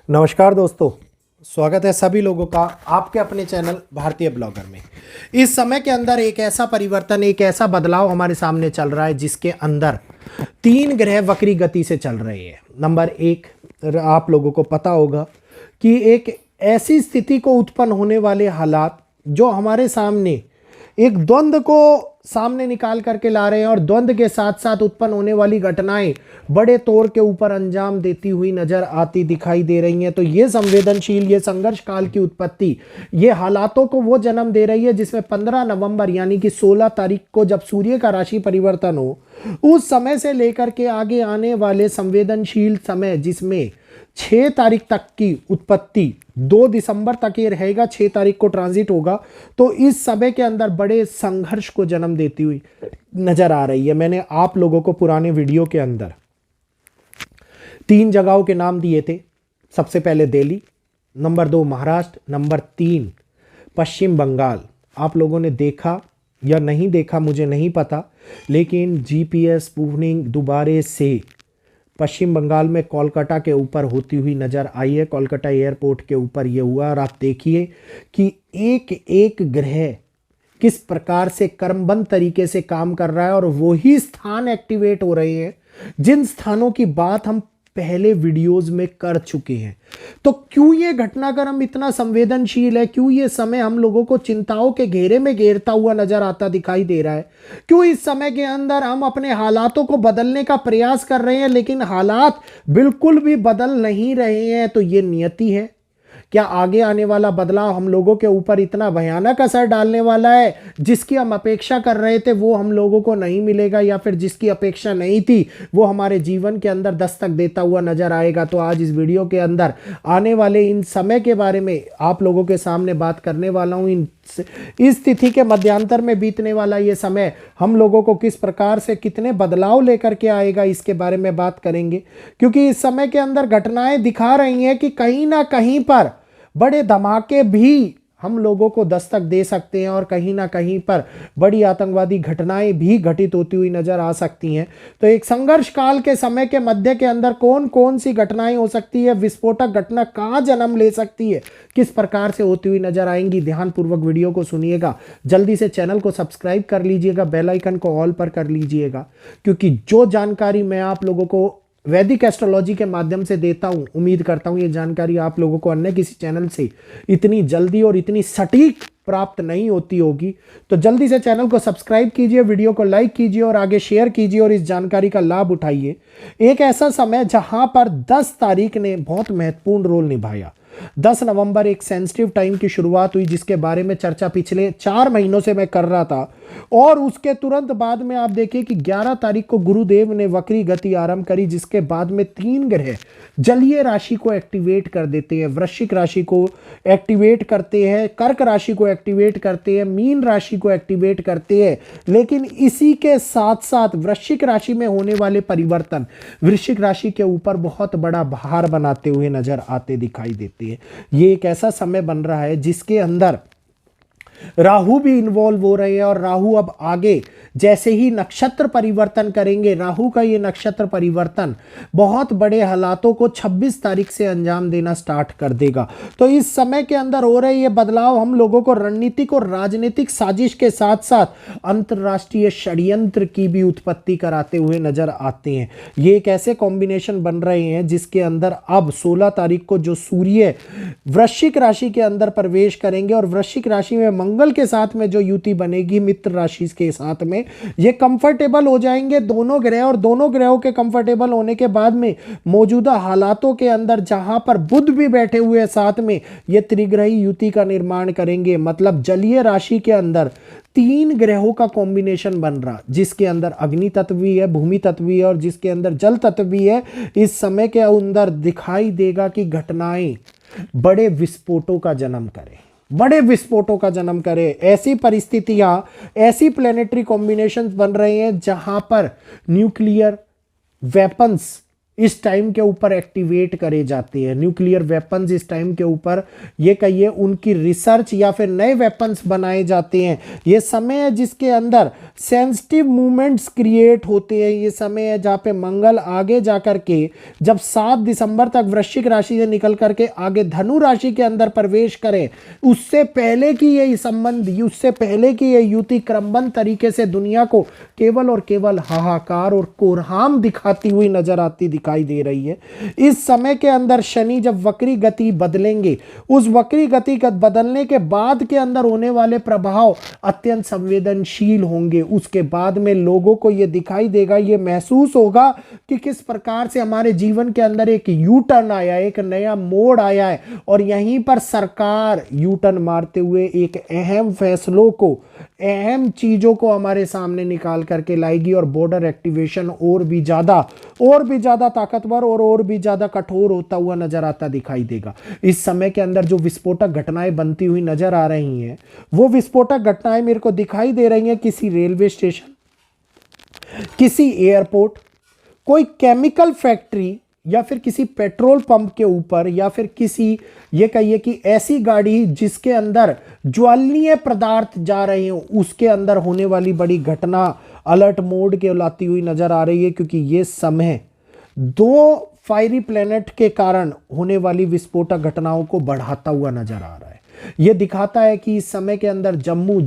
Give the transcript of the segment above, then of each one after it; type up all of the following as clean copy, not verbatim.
नमस्कार दोस्तों, स्वागत है सभी लोगों का आपके अपने चैनल भारतीय ब्लॉगर में। इस समय के अंदर एक ऐसा परिवर्तन, एक ऐसा बदलाव हमारे सामने चल रहा है जिसके अंदर 3 ग्रह वक्री गति से चल रहे हैं। नंबर 1, आप लोगों को पता होगा कि एक ऐसी स्थिति को उत्पन्न होने वाले हालात जो हमारे सामने एक द्वंद्व को सामने निकाल करके ला रहे हैं और द्वंद्व के साथ साथ उत्पन्न होने वाली घटनाएं बड़े तौर के ऊपर अंजाम देती हुई नजर आती दिखाई दे रही हैं। तो ये संवेदनशील, ये संघर्ष काल की उत्पत्ति, ये हालातों को वो जन्म दे रही है जिसमें 15 नवंबर यानी कि 16 तारीख को जब सूर्य का राशि परिवर्तन हो, उस समय से लेकर के आगे आने वाले संवेदनशील समय जिसमें 6 तारीख तक की उत्पत्ति, 2 दिसंबर तक ये रहेगा, 6 तारीख को ट्रांजिट होगा। तो इस समय के अंदर बड़े संघर्ष को जन्म देती हुई नजर आ रही है। मैंने आप लोगों को पुराने वीडियो के अंदर 3 जगहों के नाम दिए थे। सबसे पहले दिल्ली, नंबर 2 महाराष्ट्र, नंबर 3 पश्चिम बंगाल। आप लोगों ने देखा या नहीं देखा मुझे नहीं पता, लेकिन जीपीएस स्पूफनिंग दोबारे से पश्चिम बंगाल में कोलकाता के ऊपर होती हुई नज़र आई है। कोलकाता एयरपोर्ट के ऊपर ये हुआ और आप देखिए कि एक एक ग्रह किस प्रकार से कर्मबंध तरीके से काम कर रहा है और वही स्थान एक्टिवेट हो रहे हैं जिन स्थानों की बात हम पहले वीडियोस में कर चुके हैं। तो क्यों ये घटनाक्रम इतना संवेदनशील है, क्यों ये समय हम लोगों को चिंताओं के घेरे में घेरता हुआ नजर आता दिखाई दे रहा है, क्यों इस समय के अंदर हम अपने हालातों को बदलने का प्रयास कर रहे हैं लेकिन हालात बिल्कुल भी बदल नहीं रहे हैं। तो ये नियति है। क्या आगे आने वाला बदलाव हम लोगों के ऊपर इतना भयानक असर डालने वाला है जिसकी हम अपेक्षा कर रहे थे वो हम लोगों को नहीं मिलेगा, या फिर जिसकी अपेक्षा नहीं थी वो हमारे जीवन के अंदर दस्तक देता हुआ नजर आएगा? तो आज इस वीडियो के अंदर आने वाले इन समय के बारे में आप लोगों के सामने बात करने वाला हूं। इस तिथि के मध्यांतर में बीतने वाला ये समय हम लोगों को किस प्रकार से कितने बदलाव लेकर के आएगा, इसके बारे में बात करेंगे। क्योंकि इस समय के अंदर घटनाएं दिखा रही हैं कि कहीं ना कहीं पर बड़े धमाके भी हम लोगों को दस्तक दे सकते हैं और कहीं ना कहीं पर बड़ी आतंकवादी घटनाएं भी घटित होती हुई नजर आ सकती हैं। तो एक संघर्ष काल के समय के मध्य के अंदर कौन कौन सी घटनाएं हो सकती है, विस्फोटक घटना कहाँ जन्म ले सकती है, किस प्रकार से होती हुई नजर आएंगी, ध्यानपूर्वक वीडियो को सुनिएगा। जल्दी से चैनल को सब्सक्राइब कर लीजिएगा, बेल आइकन को ऑल पर कर लीजिएगा, क्योंकि जो जानकारी मैं आप लोगों को वैदिक एस्ट्रोलॉजी के माध्यम से देता हूं, उम्मीद करता हूं ये जानकारी आप लोगों को अन्य किसी चैनल से इतनी जल्दी और इतनी सटीक प्राप्त नहीं होती होगी। तो जल्दी से चैनल को सब्सक्राइब कीजिए, वीडियो को लाइक कीजिए और आगे शेयर कीजिए और इस जानकारी का लाभ उठाइए। एक ऐसा समय जहां पर 10 तारीख ने बहुत महत्वपूर्ण रोल निभाया। 10 नवंबर एक सेंसिटिव टाइम की शुरुआत हुई जिसके बारे में चर्चा पिछले 4 महीनों से मैं कर रहा था, और उसके तुरंत बाद में आप देखिए कि 11 तारीख को गुरुदेव ने वक्री गति आरंभ करी, जिसके बाद में 3 ग्रह जलीय राशि को एक्टिवेट कर देते हैं। वृश्चिक राशि को एक्टिवेट करते हैं, कर्क राशि को एक्टिवेट करते हैं, मीन राशि को एक्टिवेट करते हैं। लेकिन इसी के साथ साथ वृश्चिक राशि में होने वाले परिवर्तन वृश्चिक राशि के ऊपर बहुत बड़ा भार बनाते हुए नजर आते दिखाई देते हैं। ये एक ऐसा समय बन रहा है जिसके अंदर राहु भी इन्वॉल्व हो रहे हैं और राहु अब आगे जैसे ही नक्षत्र परिवर्तन करेंगे, राहु का ये नक्षत्र परिवर्तन बहुत बड़े हालातों को 26 तारीख से अंजाम देना स्टार्ट कर देगा। तो इस समय के अंदर हो रहे ये बदलाव हम लोगों को रणनीतिक और राजनीतिक साजिश के साथ साथ अंतरराष्ट्रीय षड्यंत्र की भी उत्पत्ति कराते हुए नजर आते हैं। ये एक ऐसे कॉम्बिनेशन बन रहे हैं जिसके अंदर अब 16 तारीख को जो सूर्य वृश्चिक राशि के अंदर प्रवेश करेंगे और वृश्चिक राशि में मंगल के साथ में जो युति बनेगी मित्र राशि के साथ में, ये कंफर्टेबल हो जाएंगे दोनों ग्रह, और दोनों ग्रहों के कंफर्टेबल होने के बाद में मौजूदा हालातों के अंदर जहां पर बुध भी बैठे हुए साथ में ये त्रिग्रही युति का निर्माण करेंगे। मतलब जलीय राशि के अंदर 3 ग्रहों का कॉम्बिनेशन बन रहा, जिसके अंदर अग्नि तत्व भी है, भूमि तत्व भी है और जिसके अंदर जल तत्व भी है। इस समय के अंदर दिखाई देगा कि घटनाएं बड़े विस्फोटों का जन्म करें। बड़े विस्फोटों का जन्म करे। ऐसी परिस्थितियां, ऐसी प्लेनेटरी कॉम्बिनेशंस बन रहे हैं जहां पर न्यूक्लियर वेपन्स इस टाइम के ऊपर एक्टिवेट करे जाते हैं। न्यूक्लियर वेपन्स इस टाइम के ऊपर ये कहिए उनकी रिसर्च या फिर नए वेपन्स बनाए जाते हैं। ये समय है जिसके अंदर सेंसिटिव मूवमेंट्स क्रिएट होते हैं। ये समय है जहाँ पे मंगल आगे जाकर के जब 7 दिसंबर तक वृश्चिक राशि से निकल करके आगे धनु राशि के अंदर प्रवेश करे, उससे पहले की ये संबंध, उससे पहले की ये युति क्रमबद्ध तरीके से दुनिया को केवल और केवल हाहाकार और कोरहाम दिखाती हुई नजर आती दिखाई दे रही है। इस समय के अंदर शनि जब वक्री गति बदलेंगे, उस वक्री गति बदलने के बाद के अंदर होने वाले प्रभाव अत्यंत संवेदनशील होंगे। उसके बाद में लोगों को यह दिखाई देगा, यह महसूस होगा कि किस प्रकार से हमारे जीवन के अंदर एक यू टर्न आया, एक नया मोड़ आया है और यहीं पर सरकार यू टर्न मारते हुए एक अहम फैसलों को, अहम चीजों को हमारे सामने निकाल करके लाएगी और बॉर्डर एक्टिवेशन और भी ज्यादा ताकतवर और भी ज्यादा कठोर होता हुआ नजर आता दिखाई देगा। इस समय के अंदर जो विस्फोटक घटनाएं बनती हुई नजर आ रही हैं, वो विस्फोटक घटनाएं मेरे को दिखाई दे रही हैं किसी रेलवे स्टेशन, किसी एयरपोर्ट, कोई केमिकल फैक्ट्री या फिर किसी पेट्रोल पंप के ऊपर, या फिर किसी ये कहिए कि ऐसी गाड़ी जिसके अंदर ज्वलनीय पदार्थ जा रहे हो, उसके अंदर होने वाली बड़ी घटना अलर्ट मोड के लाती हुई नजर आ रही है। क्योंकि ये समय 2 फायरी प्लेनेट के कारण होने वाली विस्फोटक घटनाओं को बढ़ाता हुआ नजर आ रहा है। यह दिखाता है कि इस समय के अंदर जम्मू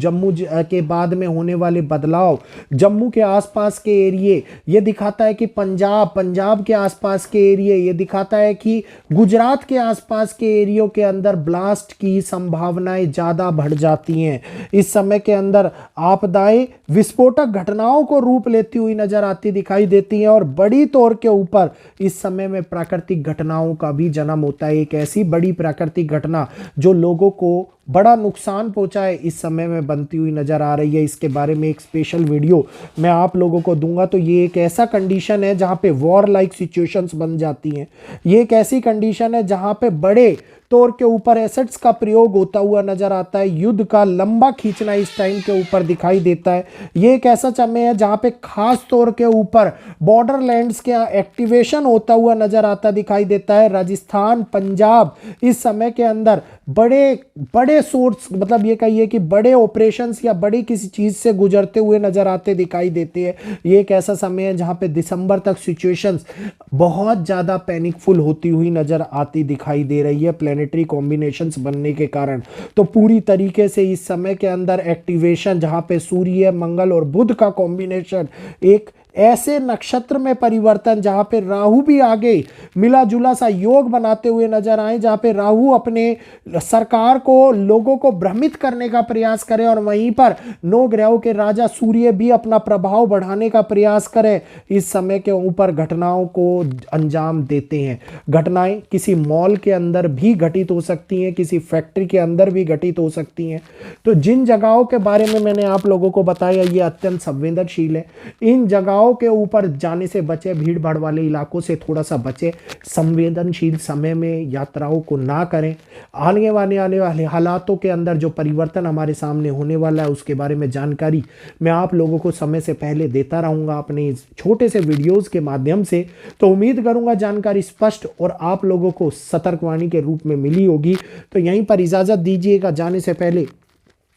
के बाद में होने वाले बदलाव, जम्मू के आसपास के एरिए, यह दिखाता है कि पंजाब के आसपास के एरिए, यह दिखाता है कि गुजरात के आसपास के एरियो के अंदर ब्लास्ट की संभावनाएं ज्यादा बढ़ जाती हैं। इस समय के अंदर आपदाएं विस्फोटक घटनाओं को रूप लेती हुई नजर आती दिखाई देती हैं और बड़ी तौर के ऊपर इस समय में प्राकृतिक घटनाओं का भी जन्म होता है। एक ऐसी बड़ी प्राकृतिक घटना जो लोगों को बड़ा नुकसान पहुंचाए इस समय में बनती हुई नजर आ रही है। इसके बारे में एक स्पेशल वीडियो मैं आप लोगों को दूंगा। तो ये एक ऐसा कंडीशन है जहां पे वॉर लाइक सिचुएशंस बन जाती हैं। ये एक ऐसी कंडीशन है जहां पे बड़े तौर के ऊपर एसेट्स का प्रयोग होता हुआ नजर आता है। युद्ध का लंबा खींचना इस टाइम के ऊपर दिखाई देता है। ये एक ऐसा समय है जहां पे खास तौर के ऊपर बॉर्डर लैंड्स के एक्टिवेशन होता हुआ नजर आता दिखाई देता है। राजस्थान, पंजाब इस समय के अंदर बड़े सोर्स, मतलब ये कहिए कि बड़े ऑपरेशंस या बड़ी किसी चीज से गुजरते हुए नजर आते दिखाई देते हैं। ये एक ऐसा समय है जहां पे दिसंबर तक सिचुएशंस बहुत ज्यादा पैनिकफुल होती हुई नजर आती दिखाई दे रही है प्लेनेटरी कॉम्बिनेशंस बनने के कारण। तो पूरी तरीके से इस समय के अंदर एक्टिवेशन जहां पे सूर्य, मंगल और बुध का कॉम्बिनेशन, एक ऐसे नक्षत्र में परिवर्तन जहां पे राहु भी आगे मिला जुला सा योग बनाते हुए नजर आए, जहां पे राहु अपने सरकार को, लोगों को भ्रमित करने का प्रयास करे और वहीं पर 9 ग्रहों के राजा सूर्य भी अपना प्रभाव बढ़ाने का प्रयास करे। इस समय के ऊपर घटनाओं को अंजाम देते हैं। घटनाएं किसी मॉल के अंदर भी घटित हो सकती हैं, किसी फैक्ट्री के अंदर भी घटित हो सकती हैं। तो जिन जगहों के बारे में मैंने आप लोगों को बताया ये अत्यंत संवेदनशील है। इन जगहों के ऊपर जाने से बचे, भीड़ भाड़ वाले इलाकों से थोड़ा सा बचे, संवेदनशील समय में यात्राओं को ना करें। आने वाले हालातों के अंदर जो परिवर्तन हमारे सामने होने वाला है उसके बारे में जानकारी मैं आप लोगों को समय से पहले देता रहूंगा अपने इस छोटे से वीडियोस के माध्यम से। तो उम्मीद करूंगा जानकारी स्पष्ट और आप लोगों को सतर्कवाणी के रूप में मिली होगी। तो यहीं पर इजाजत दीजिएगा। जाने से पहले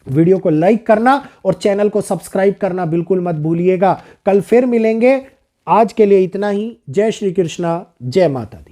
वीडियो को लाइक करना और चैनल को सब्सक्राइब करना बिल्कुल मत भूलिएगा। कल फिर मिलेंगे। आज के लिए इतना ही। जय श्री कृष्णा, जय माता दी।